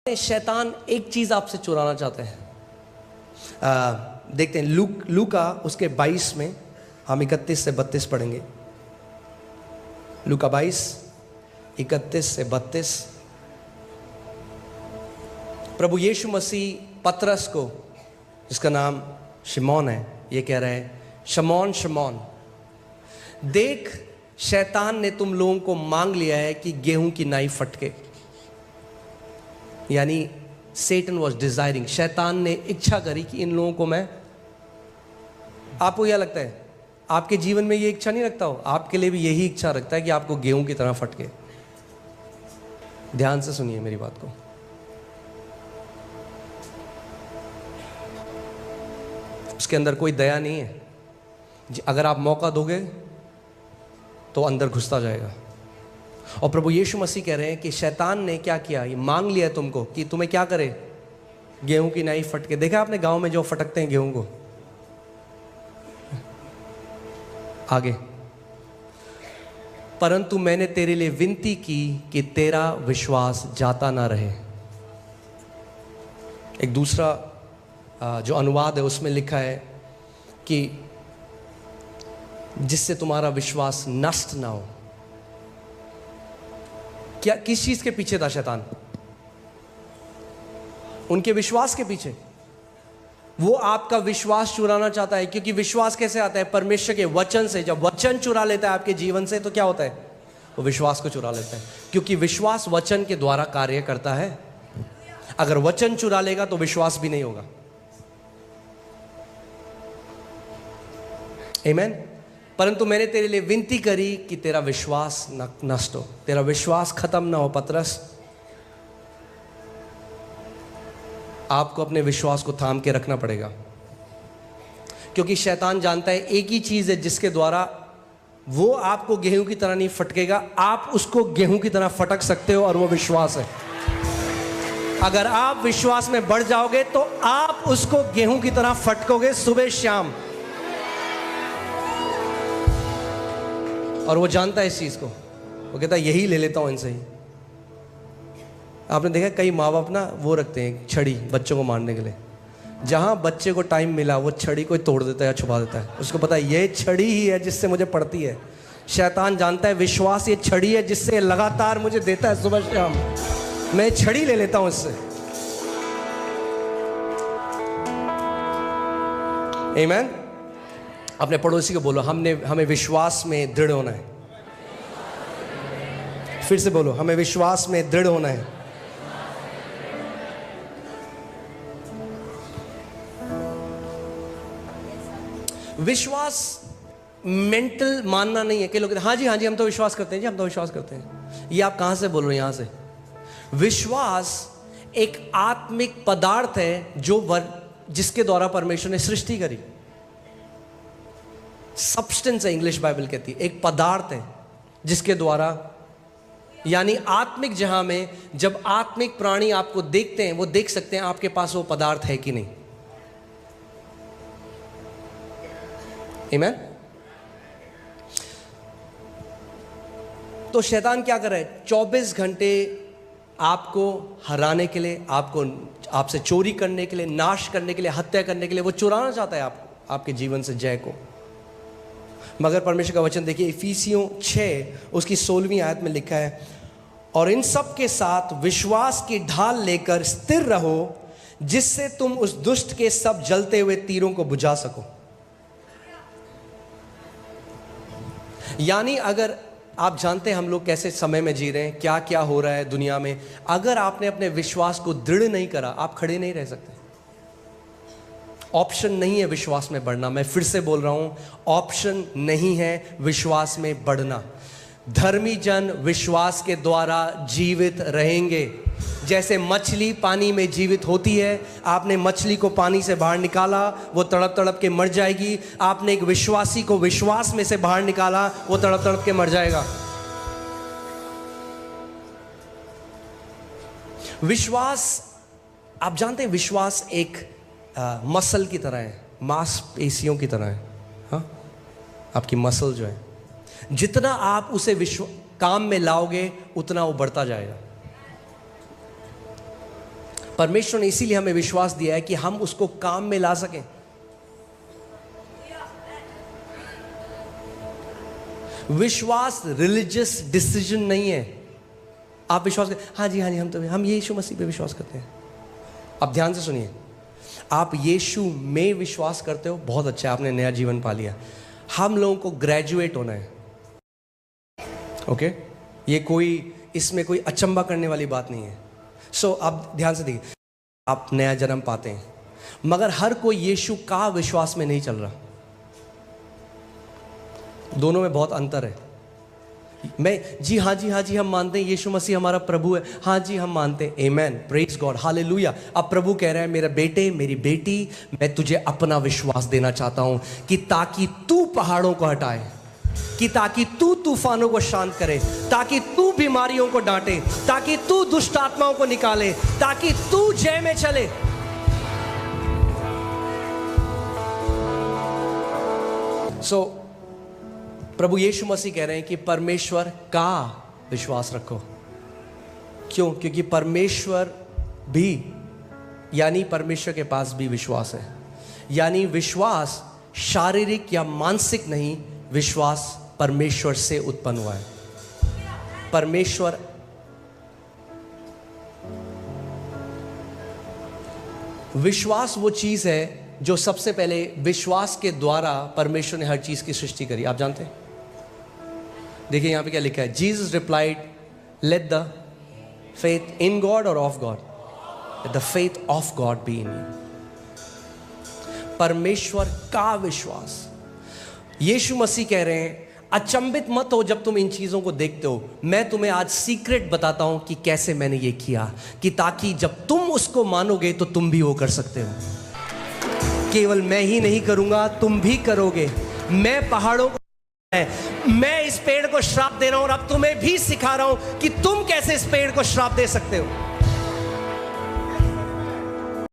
शैतान एक चीज आपसे चुराना चाहते हैं। देखते हैं लूका उसके 22 में हम 31 से 32 पढ़ेंगे। लूका 22 31 से 32। प्रभु यीशु मसीह पतरस को, जिसका नाम शिमोन है, ये कह रहे हैं, शमौन शमौन, देख शैतान ने तुम लोगों को मांग लिया है कि गेहूं की नाई फटके। यानी Satan was desiring, शैतान ने इच्छा करी कि इन लोगों को मैं, आपको यह लगता है आपके जीवन में ये इच्छा नहीं रखता हो, आपके लिए भी यही इच्छा रखता है कि आपको गेहूं की तरह फटके। ध्यान से सुनिए मेरी बात को। उसके अंदर कोई दया नहीं है। अगर आप मौका दोगे तो अंदर घुसता जाएगा। और प्रभु यीशु मसीह कह रहे हैं कि शैतान ने क्या किया, ये मांग लिया है तुमको कि तुम्हें क्या करे, गेहूं की नाई फटके। देखा आपने गांव में जो फटकते हैं गेहूं को। आगे, परंतु मैंने तेरे लिए विनती की कि तेरा विश्वास जाता ना रहे। एक दूसरा जो अनुवाद है उसमें लिखा है कि जिससे तुम्हारा विश्वास नष्ट ना हो। क्या, किस चीज के पीछे था शैतान? उनके विश्वास के पीछे। वो आपका विश्वास चुराना चाहता है, क्योंकि विश्वास कैसे आता है? परमेश्वर के वचन से। जब वचन चुरा लेता है आपके जीवन से तो क्या होता है? वो विश्वास को चुरा लेता है, क्योंकि विश्वास वचन के द्वारा कार्य करता है। अगर वचन चुरा लेगा तो विश्वास भी नहीं होगा। आमीन। परंतु मैंने तेरे लिए विनती करी कि तेरा विश्वास नष्ट हो, तेरा विश्वास खत्म ना हो। पतरस, आपको अपने विश्वास को थाम के रखना पड़ेगा, क्योंकि शैतान जानता है एक ही चीज है जिसके द्वारा वो आपको गेहूं की तरह नहीं फटकेगा, आप उसको गेहूं की तरह फटक सकते हो, और वो विश्वास है। अगर आप विश्वास में बढ़ जाओगे तो आप उसको गेहूं की तरह फटकोगे सुबह शाम। और वो जानता है इस चीज को। वो कहता है यही ले लेता हूं इनसे ही। आपने देखा कई माँ बाप ना वो रखते हैं छड़ी बच्चों को मारने के लिए। जहां बच्चे को टाइम मिला वो छड़ी को तोड़ देता है या छुपा देता है। उसको पता है ये छड़ी ही है जिससे मुझे पड़ती है। शैतान जानता है विश्वास ये छड़ी है जिससे लगातार मुझे देता है सुबह शाम। मैं छड़ी ले लेता हूं इससे। आमीन। अपने पड़ोसी को बोलो, हमें विश्वास में दृढ़ होना है। फिर से बोलो, हमें विश्वास में दृढ़ होना है। विश्वास मेंटल मानना नहीं है। कई लोग कहते हैं हाँ जी हम तो विश्वास करते हैं जी, हम तो विश्वास करते हैं। ये आप कहां से बोल रहे हो? यहां से। विश्वास एक आत्मिक पदार्थ है जिसके द्वारा परमेश्वर ने सृष्टि करी। सब्सटेंस है, इंग्लिश बाइबल कहती है। एक पदार्थ है जिसके द्वारा, यानी आत्मिक जहां में जब आत्मिक प्राणी आपको देखते हैं वो देख सकते हैं आपके पास वो पदार्थ है कि नहीं। आमीन। तो शैतान क्या कर रहा है? 24 घंटे आपको हराने के लिए, आपसे चोरी करने के लिए, नाश करने के लिए, हत्या करने के लिए वो चुराना चाहता है आपके जीवन से जय को। मगर परमेश्वर का वचन देखिए, इफिसियों 6 उसकी 16वीं आयत में लिखा है, और इन सब के साथ विश्वास की ढाल लेकर स्थिर रहो, जिससे तुम उस दुष्ट के सब जलते हुए तीरों को बुझा सको। यानी अगर आप जानते हैं हम लोग कैसे समय में जी रहे हैं, क्या क्या हो रहा है दुनिया में, अगर आपने अपने विश्वास को दृढ़ नहीं करा आप खड़े नहीं रह सकते। ऑप्शन नहीं है विश्वास में बढ़ना। मैं फिर से बोल रहा हूं, ऑप्शन नहीं है विश्वास में बढ़ना। धर्मी जन विश्वास के द्वारा जीवित रहेंगे। जैसे मछली पानी में जीवित होती है, आपने मछली को पानी से बाहर निकाला, वो तड़प तड़प के मर जाएगी। आपने एक विश्वासी को विश्वास में से बाहर निकाला, वो तड़प तड़प के मर जाएगा। विश्वास, आप जानते हैं विश्वास एक मसल की तरह है, मांसपेशियों की तरह है। हाँ, आपकी मसल जो है, जितना आप उसे काम में लाओगे उतना वो बढ़ता जाएगा। परमेश्वर ने इसीलिए हमें विश्वास दिया है कि हम उसको काम में ला सकें। विश्वास रिलीजियस डिसीजन नहीं है। आप विश्वास करें, हाँ जी हम यीशु मसीह पे विश्वास करते हैं। अब ध्यान से सुनिए, आप यीशु में विश्वास करते हो, बहुत अच्छा है, आपने नया जीवन पा लिया। हम लोगों को ग्रेजुएट होना है, ओके? ये कोई, इसमें कोई अचंभा करने वाली बात नहीं है। सो आप ध्यान से देखिए, आप नया जन्म पाते हैं, मगर हर कोई यीशु का विश्वास में नहीं चल रहा। दोनों में बहुत अंतर है। जी हाँ जी हम मानते हैं यीशु मसीह हमारा प्रभु है, हाँ जी हम मानते हैं, आमेन, प्रेज गॉड, हालेलुया। अब प्रभु कह रहा है, मेरा बेटे मेरी बेटी, मैं तुझे अपना विश्वास देना चाहता हूं कि ताकि तू पहाड़ों को हटाए, कि ताकि तू तूफानों को शांत करे, ताकि तू बीमारियों को डांटे, ताकि तू दुष्ट आत्माओं को निकाले, ताकि तू जय में चले। प्रभु यीशु मसीह कह रहे हैं कि परमेश्वर का विश्वास रखो। क्यों? क्योंकि परमेश्वर भी, यानी परमेश्वर के पास भी विश्वास है। यानी विश्वास शारीरिक या मानसिक नहीं, विश्वास परमेश्वर से उत्पन्न हुआ है। परमेश्वर विश्वास वो चीज है जो सबसे पहले विश्वास के द्वारा परमेश्वर ने हर चीज की सृष्टि करी। आप जानते हैं? देखिए यहां पे क्या लिखा है, Jesus replied, let the faith in God or of God, let the faith of God be in you. परमेश्वर का विश्वास। यीशु मसीह कह रहे हैं, अचंभित मत हो जब तुम इन चीजों को देखते हो। मैं तुम्हें आज सीक्रेट बताता हूं कि कैसे मैंने ये किया, कि ताकि जब तुम उसको मानोगे तो तुम भी वो कर सकते हो। केवल मैं ही नहीं करूंगा, तुम भी करोगे। मैं पहाड़ों को, मैं इस पेड़ को श्राप दे रहा हूं और अब तुम्हें भी सिखा रहा हूं कि तुम कैसे इस पेड़ को श्राप दे सकते हो।